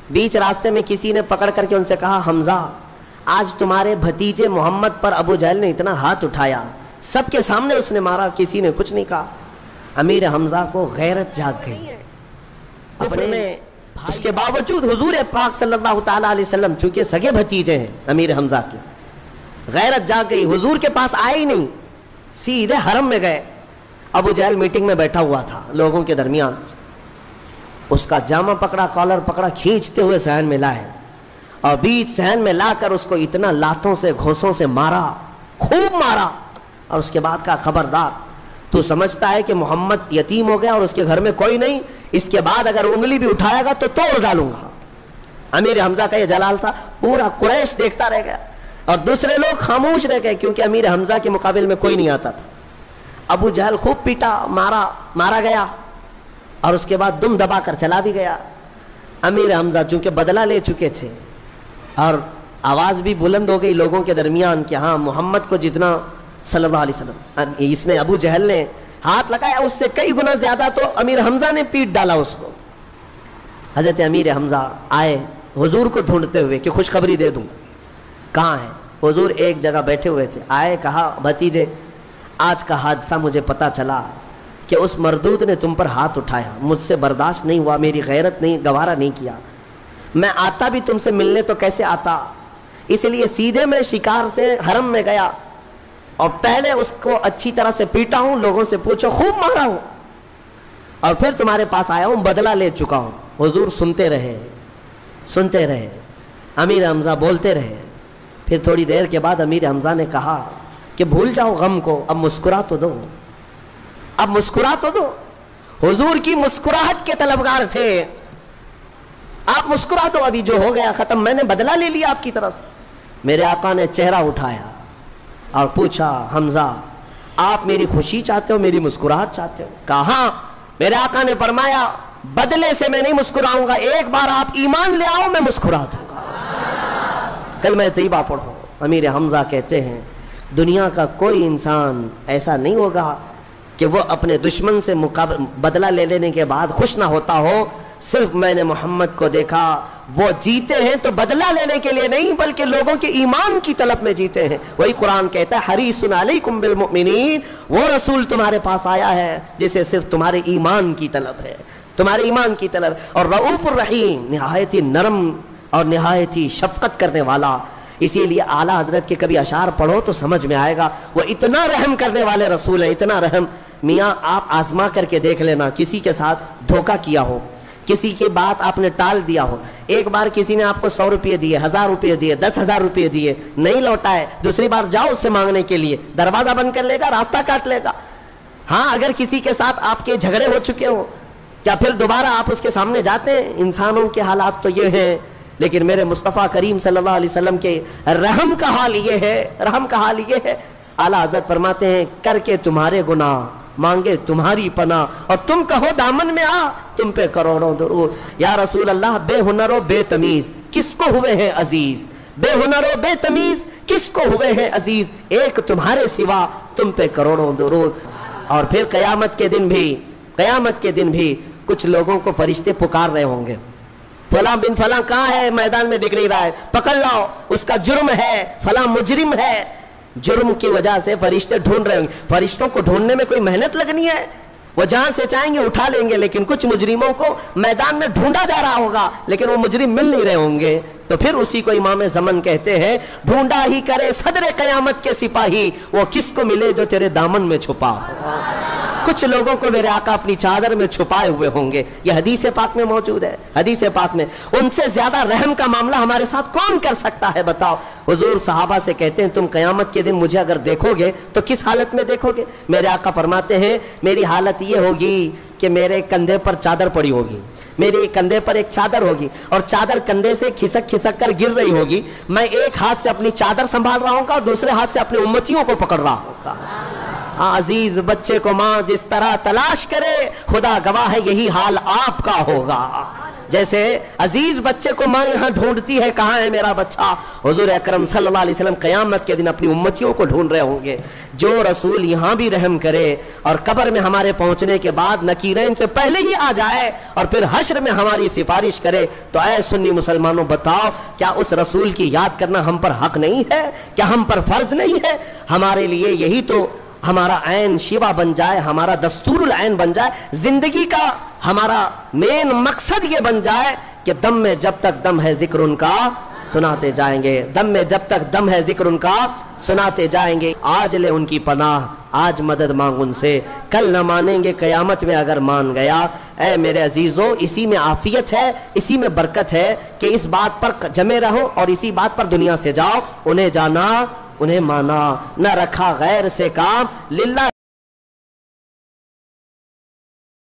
بیچ راستے میں کسی نے پکڑ کر کے ان سے کہا، حمزہ آج تمہارے بھتیجے محمد پر ابو جہل نے اتنا ہاتھ اٹھایا، سب کے سامنے اس نے مارا، کسی نے کچھ نہیں کہا۔ امیر حمزہ کو غیرت جاگ گئی اپنے میں، اس کے باوجود حضور پاک صلی اللہ تعالیٰ علیہ وسلم چونکہ سگے بھتیجے ہیں امیر حمزہ کے، غیرت جاگ گئی، حضور کے پاس آئے ہی نہیں، سیدھے حرم میں گئے۔ ابو جہل میٹنگ میں بیٹھا ہوا تھا لوگوں کے درمیان، اس کا جامہ پکڑا، کالر پکڑا، کھینچتے ہوئے صحن میں لائے اور بیچ صحن میں لا کر اس کو اتنا لاتوں سے گھوسوں سے مارا، خوب مارا، اور اس کے بعد کہا، خبردار تو سمجھتا ہے کہ محمد یتیم ہو گیا اور اس کے گھر میں کوئی نہیں، اس کے بعد اگر انگلی بھی اٹھائے گا تو توڑ ڈالوں گا۔ امیر حمزہ کا یہ جلال تھا، پورا قریش دیکھتا رہ گیا اور دوسرے لوگ خاموش رہ گئے کیونکہ امیر حمزہ کے مقابل میں کوئی نہیں آتا تھا۔ ابو جہل خوب پیٹا، مارا گیا اور اس کے بعد دم دبا کر چلا بھی گیا۔ امیر حمزہ چونکہ بدلہ لے چکے تھے اور آواز بھی بلند ہو گئی لوگوں کے درمیان کہ ہاں محمد کو جتنا صلی اللہ علیہ وسلم اس نے ابو جہل نے ہاتھ لگایا اس سے کئی گنا زیادہ تو امیر حمزہ نے پیٹ ڈالا اس کو۔ حضرت امیر حمزہ آئے حضور کو ڈھونڈتے ہوئے کہ خوشخبری دے دوں، کہاں ہے حضور؟ ایک جگہ بیٹھے ہوئے تھے، آئے، کہا، بھتیجے آج کا حادثہ مجھے پتا چلا کہ اس مردود نے تم پر ہاتھ اٹھایا، مجھ سے برداشت نہیں ہوا، میری غیرت نہیں، گوارا نہیں کیا، میں آتا بھی تم سے ملنے تو کیسے آتا، اس لیے سیدھے میں شکار سے حرم میں گیا اور پہلے اس کو اچھی طرح سے پیٹا ہوں، لوگوں سے پوچھو، خوب مارا ہوں، اور پھر تمہارے پاس آیا ہوں، بدلہ لے چکا ہوں۔ حضور سنتے رہے، امیر حمزہ بولتے رہے۔ پھر تھوڑی دیر کے بعد امیر حمزہ نے کہا کہ بھول جاؤ غم کو، اب مسکرا تو دو، حضور کی مسکراہٹ کے طلبگار تھے، آپ مسکرا دو، ابھی جو ہو گیا ختم، میں نے بدلہ لے لیا آپ کی طرف سے۔ میرے آقا نے چہرہ اٹھایا اور پوچھا، حمزہ آپ میری خوشی چاہتے ہو، میری مسکراہٹ چاہتے ہو؟ کہا ہاں۔ میرے آقا نے فرمایا، بدلے سے میں نہیں مسکراؤں گا، ایک بار آپ ایمان لے آؤ میں مسکرا دوں گا۔ کلمہ طیبہ پڑھو۔ امیر حمزہ کہتے ہیں دنیا کا کوئی انسان ایسا نہیں ہوگا کہ وہ اپنے دشمن سے بدلہ لے لینے کے بعد خوش نہ ہوتا ہو، صرف میں نے محمد کو دیکھا، وہ جیتے ہیں تو بدلہ لینے کے لیے نہیں بلکہ لوگوں کے ایمان کی طلب میں جیتے ہیں۔ وہی قرآن کہتا ہے، حریص علیکم بالمؤمنین، وہ رسول تمہارے پاس آیا ہے جسے صرف تمہارے ایمان کی طلب ہے، تمہارے ایمان کی طلب، اور رؤوف الرحیم، نہایت ہی نرم اور نہایت ہی شفقت کرنے والا۔ اسی لیے اعلیٰ حضرت کے کبھی اشعار پڑھو تو سمجھ میں آئے گا، وہ اتنا رحم کرنے والے رسول ہیں، اتنا رحم۔ میاں آپ آزما کر کے دیکھ لینا، کسی کے ساتھ دھوکہ کیا ہو، کسی کی بات آپ نے ٹال دیا ہو، ایک بار کسی نے آپ کو 100 روپے دیے، 1000 روپے دیے، 10,000 روپے دیے، نہیں لوٹائے، دوسری بار جاؤ اس سے مانگنے کے لیے، دروازہ بند کر لے گا، راستہ کاٹ لے گا۔ ہاں اگر کسی کے ساتھ آپ کے جھگڑے ہو چکے ہو، کیا پھر دوبارہ آپ اس کے سامنے جاتے ہیں؟ انسانوں کے حالات تو یہ ہیں، لیکن میرے مصطفیٰ کریم صلی اللہ علیہ وسلم کے رحم کا حال یہ ہے، رحم کا حال یہ ہے۔ اعلیٰ حضرت فرماتے ہیں، کر کے تمہارے گناہ مانگے تمہاری پناہ، اور تم کہو دامن میں آ، تم پہ کروڑوں درود۔ یا رسول اللہ، بے ہنر و بے تمیز کس کو ہوئے ہیں عزیز، بے ہنر و بے تمیز کس کو ہوئے ہیں عزیز، ایک تمہارے سوا تم پہ کروڑوں درود۔ اور پھر قیامت کے دن بھی کچھ لوگوں کو فرشتے پکار رہے ہوں گے، فلاں بن فلاں کہاں ہے، میدان میں دکھ نہیں رہا ہے، پکڑ لاؤ، اس کا جرم ہے، فلاں مجرم ہے۔ جرم کی وجہ سے فرشتے ڈھونڈ رہے ہوں گے۔ فرشتوں کو ڈھونڈنے میں کوئی محنت لگنی ہے، وہ جہاں سے چاہیں گے اٹھا لیں گے، لیکن کچھ مجرموں کو میدان میں ڈھونڈا جا رہا ہوگا لیکن وہ مجرم مل نہیں رہے ہوں گے، تو پھر اسی کو امام زمن کہتے ہیں، ڈھونڈا ہی کرے صدر قیامت کے سپاہی، وہ کس کو ملے جو تیرے دامن میں چھپا ہو۔ کچھ لوگوں کو میرے آقا اپنی چادر میں چھپائے ہوئے ہوں گے، یہ حدیث پاک میں موجود ہے، حدیث پاک میں۔ ان سے زیادہ رحم کا معاملہ ہمارے ساتھ کون کر سکتا ہے بتاؤ؟ حضور صحابہ سے کہتے ہیں، تم قیامت کے دن مجھے اگر دیکھو گے تو کس حالت میں دیکھو گے؟ میرے آقا فرماتے ہیں، میری حالت یہ ہوگی کہ کہ میرے کندھے پر چادر پڑی ہوگی، میرے کندھے پر ایک چادر ہوگی اور چادر کندھے سے کھسک کھسک کر گر رہی ہوگی، میں ایک ہاتھ سے اپنی چادر سنبھال رہا ہوں گا اور دوسرے ہاتھ سے اپنی امتیوں کو پکڑ رہا ہوں گا۔ عزیز بچے کو ماں جس طرح تلاش کرے، خدا گواہ ہے یہی حال آپ کا ہوگا۔ جیسے عزیز بچے کو ماں یہاں ڈھونڈتی ہے کہاں ہے میرا بچہ، حضور اکرم صلی اللہ علیہ وسلم قیامت کے دن اپنی امتیوں کو ڈھونڈ رہے ہوں گے۔ جو رسول یہاں بھی رحم کرے اور قبر میں ہمارے پہنچنے کے بعد نکیرین سے پہلے ہی آ جائے اور پھر حشر میں ہماری سفارش کرے، تو اے سنی مسلمانوں بتاؤ کیا اس رسول کی یاد کرنا ہم پر حق نہیں ہے؟ کیا ہم پر فرض نہیں ہے؟ ہمارے لیے یہی تو ہمارا عین شیوا بن جائے، ہمارا دستور العین بن جائے، زندگی کا ہمارا مین مقصد یہ بن جائے کہ دم میں جب تک دم ہے ذکر ان کا سناتے جائیں گے، دم میں جب تک دم ہے ذکر ان کا سناتے جائیں گے۔ آج لے ان کی پناہ، آج مدد مانگ ان سے، کل نہ مانیں گے قیامت میں اگر مان گیا۔ اے میرے عزیزوں، اسی میں عافیت ہے، اسی میں برکت ہے کہ اس بات پر جمے رہو اور اسی بات پر دنیا سے جاؤ، انہیں جانا انہیں مانا، نہ رکھا غیر سے کام، للہ